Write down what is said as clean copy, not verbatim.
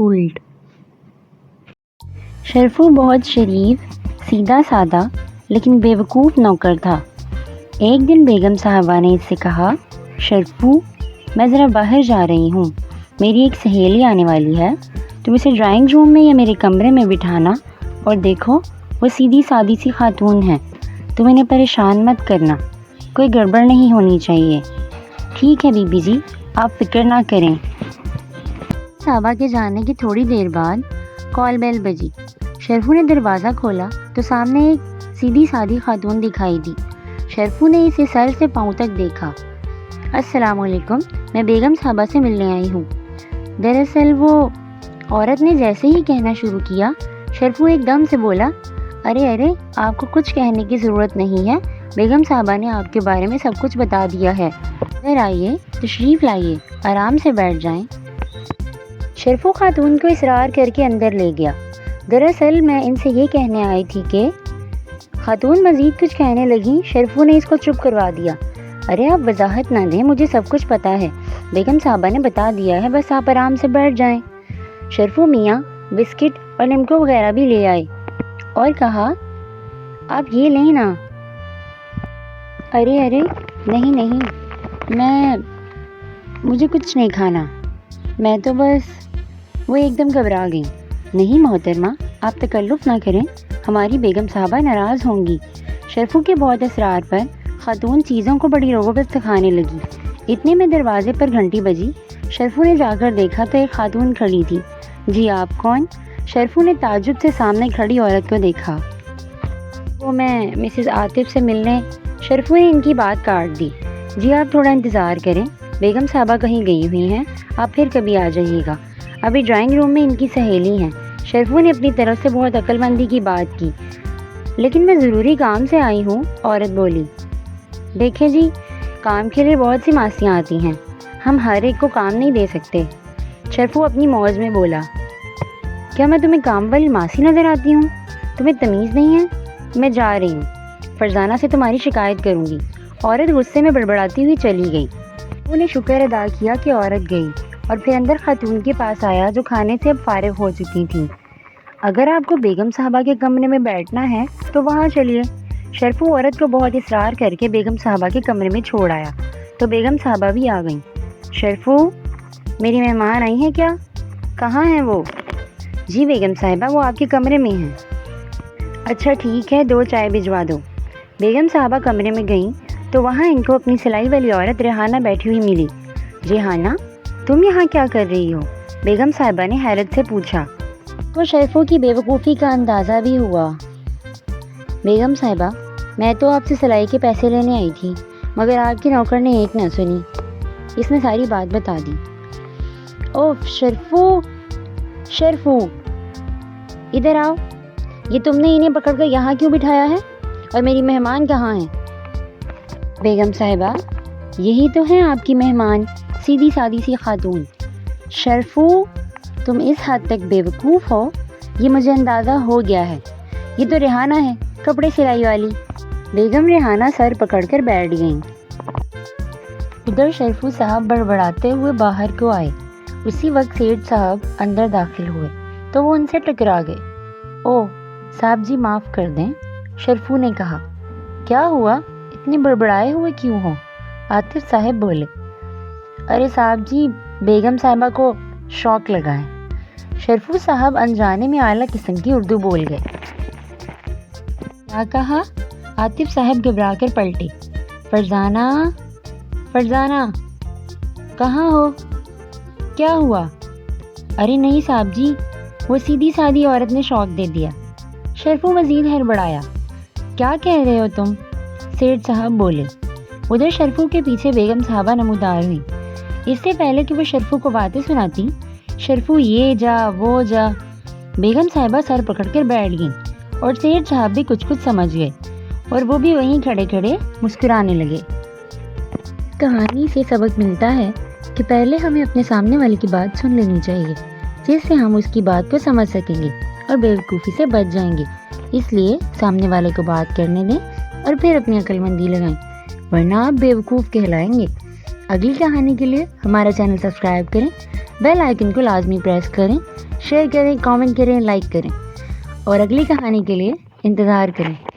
pulled. Sharfu बहुत शरीफ, सीधा सादा लेकिन बेवकूफ़ नौकर था। एक दिन बेगम साहबा ने इससे कहा, शरफू, मैं ज़रा बाहर जा रही हूँ, मेरी एक सहेली आने वाली है, तुम इसे ड्राइंग रूम में या मेरे कमरे में बिठाना, और देखो वो सीधी सादी सी खातून है, तुम इन्हें परेशान मत करना, कोई गड़बड़ नहीं होनी चाहिए। ठीक है बीबी जी, आप फिक्र ना करें। साहबा के जाने की थोड़ी देर बाद कॉल बेल बजी। शरफू ने दरवाज़ा खोला तो सामने एक सीधी सादी खातून दिखाई दी। शरफू ने इसे सर से पाँव तक देखा। अस्सलामुअलैकुम, मैं बेगम साहबा से मिलने आई हूँ। दरअसल वो औरत ने जैसे ही कहना शुरू किया, शरफू एकदम से बोला, अरे अरे, आपको कुछ कहने की ज़रूरत नहीं है, बेगम साहबा ने आपके बारे में सब कुछ बता दिया है। इधर आइए, तशरीफ़ लाइए, आराम से बैठ जाएं। शरफू खातून को इसरार करके अंदर ले गया। दरअसल मैं इनसे ये कहने आई थी कि खातून मज़ीद कुछ कहने लगी। शरफू ने इसको चुप करवा दिया। अरे आप वजाहत ना दें, मुझे सब कुछ पता है, बेगम साहबा ने बता दिया है, बस आप आराम से बैठ जाएं। शरफू मियाँ बिस्किट और निमको वगैरह भी ले आए और कहा, आप ये लें ना। अरे अरे, नहीं नहीं, मुझे कुछ नहीं खाना, मैं तो बस। वो एकदम घबरा गई। नहीं मोहतरमा, आप तकल्लुफ़ ना करें, हमारी बेगम साहबा नाराज़ होंगी। शरफू के बहुत इसरार पर खातून चीज़ों को बड़ी रग़बत से खाने लगी। इतने में दरवाज़े पर घंटी बजी। शरफू ने जाकर देखा तो एक खातून खड़ी थी। जी आप कौन? शरफू ने ताज्जुब से सामने खड़ी औरत को देखा। वो मैं मिसेस आतिफ से मिलने। शरफू ने इनकी बात काट दी। जी आप थोड़ा इंतज़ार करें, बेगम साहबा कहीं गई हुई हैं, आप फिर कभी आ जाइएगा, अभी ड्राइंग रूम में इनकी सहेली हैं। शरफू ने अपनी तरफ से बहुत अक्लमंदी की बात की। लेकिन मैं ज़रूरी काम से आई हूँ, औरत बोली। देखें जी, काम के लिए बहुत सी मासियाँ आती हैं, हम हर एक को काम नहीं दे सकते। शरफू अपनी मौज में बोला, क्या मैं तुम्हें काम वाली मासी नज़र आती हूँ? तुम्हें तमीज़ नहीं है? मैं जा रही हूँ, फरजाना से तुम्हारी शिकायत करूँगी। औरत गुस्से में बड़बड़ाती हुई चली गई। उन्हें शुक्र अदा किया कि औरत गई और फिर अंदर खातून के पास आया जो खाने से अब फारिग हो चुकी थी। अगर आपको बेगम साहबा के कमरे में बैठना है तो वहाँ चलिए। शरफू औरत को बहुत इसरार करके बेगम साहबा के कमरे में छोड़ आया तो बेगम साहबा भी आ गईं। शरफू, मेरी मेहमान आई हैं क्या? कहाँ हैं वो? जी बेगम साहिबा, वो आपके कमरे में हैं। अच्छा ठीक है, 2 चाय भिजवा दो। बेगम साहबा कमरे में गईं तो वहाँ इनको अपनी सिलाई वाली औरत रेहाना बैठी हुई मिली। रेहाना, तुम यहाँ क्या कर रही हो? बेगम साहिबा ने हैरत से पूछा। तो शरफू की बेवकूफ़ी का अंदाज़ा भी हुआ। बेगम साहिबा, मैं तो आपसे सिलाई के पैसे लेने आई थी, मगर आपके नौकर ने एक न सुनी, इसने सारी बात बता दी। ओह शरफू, इधर आओ, ये तुमने इन्हें पकड़कर यहाँ क्यों बिठाया है, और मेरी मेहमान कहाँ हैं? बेगम साहिबा, यही तो हैं आपकी मेहमान, सीधी सादी सी खातून। शरफू, तुम इस हद तक बेवकूफ़ हो, ये मुझे अंदाज़ा हो गया है, ये तो रेहाना है, कपड़े सिलाई वाली। बेगम रेहाना सर पकड़कर बैठ गईं। उधर शरफू साहब बड़बड़ाते हुए बाहर को आए। उसी वक्त सेठ साहब अंदर दाखिल हुए तो वो उनसे टकरा गए। ओह साहब जी, माफ़ कर दें, शरफू ने कहा। क्या हुआ, इतने बड़बड़ाए हुए क्यों हो? आतिफ साहब बोले। अरे साहब जी, बेगम साहिबा को शौक लगा है। शरफू साहब अनजाने में आला किस्म की उर्दू बोल गए। क्या कहा? आतिफ साहब घबरा कर पलटे। फरजाना, कहाँ हो? क्या हुआ? अरे नहीं साहब जी, वो सीधी सादी औरत ने शौक दे दिया। शरफू मजीद हड़बड़ाया। क्या कह रहे हो तुम? सेठ साहब बोले। उधर शरफू के पीछे बेगम साहबा नमूदार हुई। इससे पहले कि वो शरफू को बातें सुनाती, शरफू ये जा वो जा। बेगम साहिबा सर पकड़कर बैठ गईं और सेठ साहब भी कुछ समझ गए और वो भी वहीं खड़े खड़े मुस्कुराने लगे। कहानी से सबक मिलता है कि पहले हमें अपने सामने वाले की बात सुन लेनी चाहिए, जिससे हम उसकी बात को समझ सकेंगे और बेवकूफ़ी से बच जाएंगे। इसलिए सामने वाले को बात करने दें और फिर अपनी अक्लमंदी लगाएं, वरना आप बेवकूफ़ कहलाएंगे। अगली कहानी के लिए हमारा चैनल सब्सक्राइब करें, बेल आइकन को लाजमी प्रेस करें। شیئر کریں، کامنٹ کریں، لائک کریں اور اگلی کہانی کے لیے انتظار کریں۔